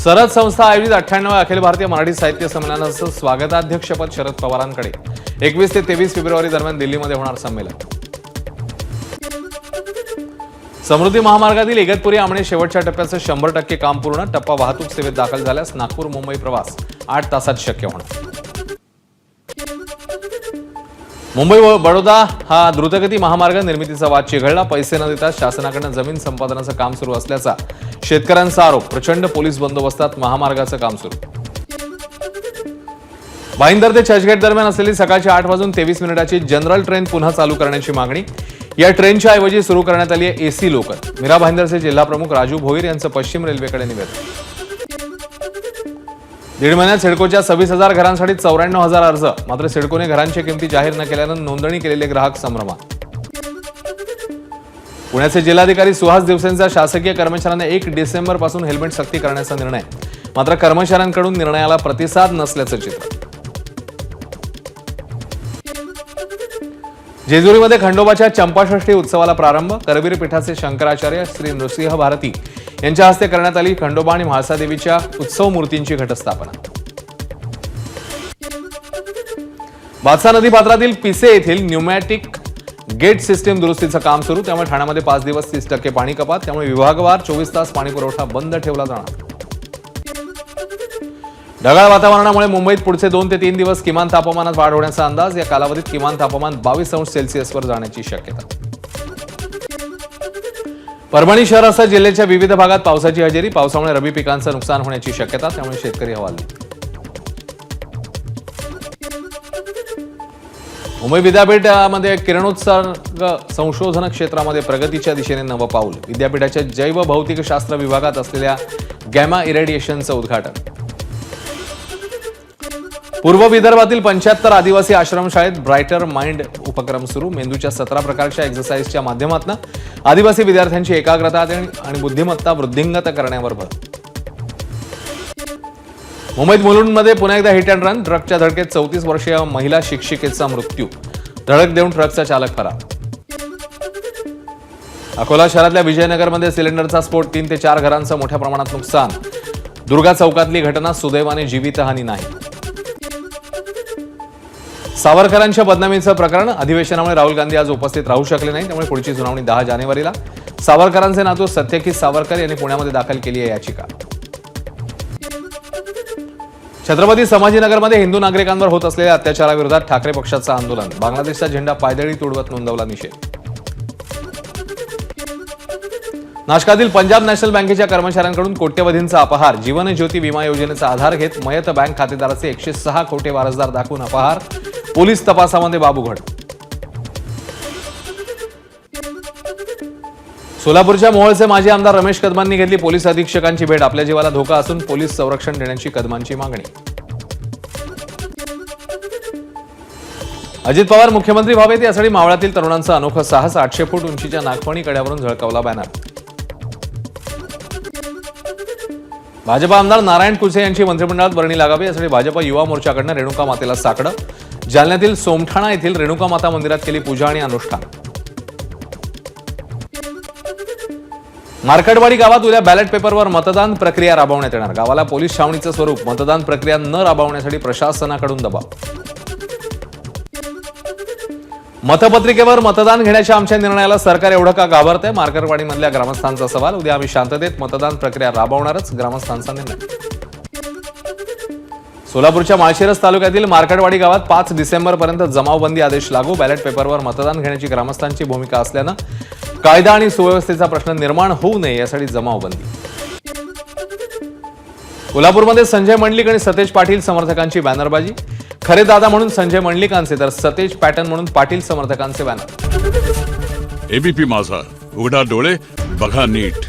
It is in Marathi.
सरद संस्था आयोजित 98 अखिल भारतीय मराठी साहित्य संमेलनाचं स्वागताध्यक्षपद शरद पवारांकडे 21 ते 23 फेब्रुवारी दरम्यान दिल्लीमध्ये होणार संमेलन। समृद्धी महामार्गातील इगतपुरी आमणे शेवटच्या टप्प्याचं 100% काम पूर्ण। टप्पा वाहतूक सेवेत दाखल झाल्यास नागपूर मुंबई प्रवास 8 तासात शक्य होणार। मुंबई बडोदा हा द्रुतगती महामार्ग निर्मितीचा वाद चिघळला। पैसे न देता शासनाकडून जमीन संपादनाचं काम सुरू असल्याचा शेतकऱ्यांचा आरोप। प्रचंड पोलीस बंदोबस्तात महामार्गाचं काम सुरू। भाईंदर ते चर्चगेट दरम्यान असलेली सकाळची 8:23 जनरल ट्रेन पुन्हा चालू करण्याची मागणी। या ट्रेनच्या ऐवजी सुरू करण्यात आली आहे एसी लोकल। मीरा भाईंदरचे जिल्हा प्रमुख राजू भोईर यांचं पश्चिम रेल्वेकडे निवेदन। दीड महिन्यात सिडकोच्या 26,000 घरांसाठी 94,000 अर्ज। मात्र सिडकोने घरांची किमती जाहीर न केल्यानं नोंदणी केलेले ग्राहक संभ्रमात। पुण्याचे जिल्हाधिकारी सुहास दिवसेंचा शासकीय कर्मचाऱ्यांना 1 डिसेंबर पासून हेल्मेट सक्ती करण्याचा निर्णय। मात्र कर्मचाऱ्यांकडून निर्णयाला प्रतिसाद नसल्याचं चित्र। जेजुरीमध्ये खंडोबाच्या चंपाषष्ठी उत्सवाला प्रारंभ। करवीर पीठाचे शंकराचार्य श्री नृसिंह भारती यांच्या हस्ते करण्यात आली खंडोबा आणि म्हाळसादेवीच्या उत्सव मूर्तींची घटस्थापना। बादसा नदी पात्रातील पिसे येथील न्यूमॅटिक गेट सिस्टीम दुरुस्तीचं काम सुरू। त्यामुळे ठाण्यामध्ये 5 दिवस 30% पाणी कपात। त्यामुळे विभागवार 24 तास पाणी पुरवठा बंद ठेवला जाणार। ढगाळ वातावरणामुळे मुंबईत पुढचे 2 ते 3 दिवस किमान तापमानात वाढ होण्याचा अंदाज। या कालावधीत किमान तापमान 22 अंश सेल्सिअसवर जाण्याची शक्यता। परभणी शहरासह जिल्ह्याच्या विविध भागात पावसाची हजेरी। पावसामुळे रबी पिकांचं नुकसान होण्याची शक्यता। त्यामुळे शेतकरी हवालदिल। मुंबई विद्यापीठामध्ये किरणोत्सर्ग संशोधन क्षेत्रामध्ये प्रगतीच्या दिशेने नवं पाऊल। विद्यापीठाच्या जैव भौतिकशास्त्र विभागात असलेल्या गॅमा इरेडिएशनचं उद्घाटन। पूर्व विदर्भातील 75 आदिवासी आश्रमशाळेत ब्रायटर माइंड उपक्रम सुरू। मेंदूच्या 17 प्रकारच्या एक्सरसाइजच्या माध्यमातून आदिवासी विद्यार्थ्यांची एकाग्रता आणि बुद्धिमत्ता वृद्धिंगत करण्यावर भर। मुंबईत मुलुंडमध्ये पुन्हा एकदा हिट अँड रन। ट्रकच्या धडकेत 34 वर्षीय महिला शिक्षिकेचा मृत्यू। धडक देऊन ट्रकचा चालक फरार। अकोला शहरातल्या विजयनगरमध्ये सिलेंडरचा स्फोट। 3 ते 4 घरांचं मोठ्या प्रमाणात नुकसान। दुर्गा चौकातली घटना। सुदैवाने जीवितहानी नाही। सावरकरांच्या बदनामीचं प्रकरण। अधिवेशनामुळे राहुल गांधी आज उपस्थित राहू शकले नाही। त्यामुळे पुढची सुनावणी 10 जानेवारीला। सावरकरांचे नातू सत्यकीत सावरकर यांनी पुण्यामध्ये दाखल केली आहे याचिका। छत्रपती संभाजीनगरमध्ये हिंदू नागरिकांवर होत असलेल्या अत्याचाराविरोधात ठाकरे पक्षाचं आंदोलन। बांगलादेशचा झेंडा पायदळी तुडवत नोंदवला निषेध। नाशकातील पंजाब नॅशनल बँकेच्या कर्मचाऱ्यांकडून कोट्यवधींचा अपहार। जीवन ज्योती विमा योजनेचा आधार घेत मयत बँक खातेदाराचे 106 खोटे वारसदार दाखवून अपहार। पोलीस तपासामध्ये बाबूघड। सोलापूरच्या मोहोळचे माजी आमदार रमेश कदमांनी घेतली पोलीस अधीक्षकांची भेट। आपल्या जीवाला धोका असून पोलीस संरक्षण देण्याची कदमांची मागणी। अजित पवार मुख्यमंत्री व्हावेत यासाठी मावळातील तरुणांचं अनोखं साहस। 800 फूट उंचीच्या नागफणी कड्यावरून झळकावला बॅनर। भाजपा आमदार नारायण कुचे यांची मंत्रिमंडळात वर्णी लागावी यासाठी भाजपा युवा मोर्चाकडून रेणुका मातेला साकडं। जालन्यातील सोमठाणा येथील रेणुका माता मंदिरात केली पूजा आणि अनुष्ठान। मार्कडवाडी गावात उद्या बॅलेट पेपरवर मतदान प्रक्रिया राबवण्यात येणार। गावाला पोलीस छावणीचं स्वरूप। मतदान प्रक्रिया न राबवण्यासाठी प्रशासनाकडून दबाव। मतपत्रिकेवर मतदान घेण्याच्या आमच्या निर्णयाला सरकार एवढं का घाबरतंय? मार्कडवाडीमधल्या ग्रामस्थांचा सवाल। उद्या आम्ही शांततेत मतदान प्रक्रिया राबवणारच, ग्रामस्थांचा निर्णय। सोलापूरच्या माळशिरस तालुक्यातील मार्कडवाडी गावात 5 डिसेंबरपर्यंत जमावबंदी आदेश लागू। बॅलेट पेपरवर मतदान घेण्याची ग्रामस्थांची भूमिका असल्यानं कायदा आणि सुव्यवस्थेचा प्रश्न निर्माण होऊ नये यासाठी जमावबंदी। कोल्हापूरमध्ये संजय मंडलिक आणि सतेज पाटील समर्थकांची बॅनरबाजी। खरे दादा म्हणून संजय मंडलिकांचे तर सतेज पॅटर्न म्हणून पाटील समर्थकांचे बॅनर। एबीपी माझा, उघडा डोळे बघा नीट।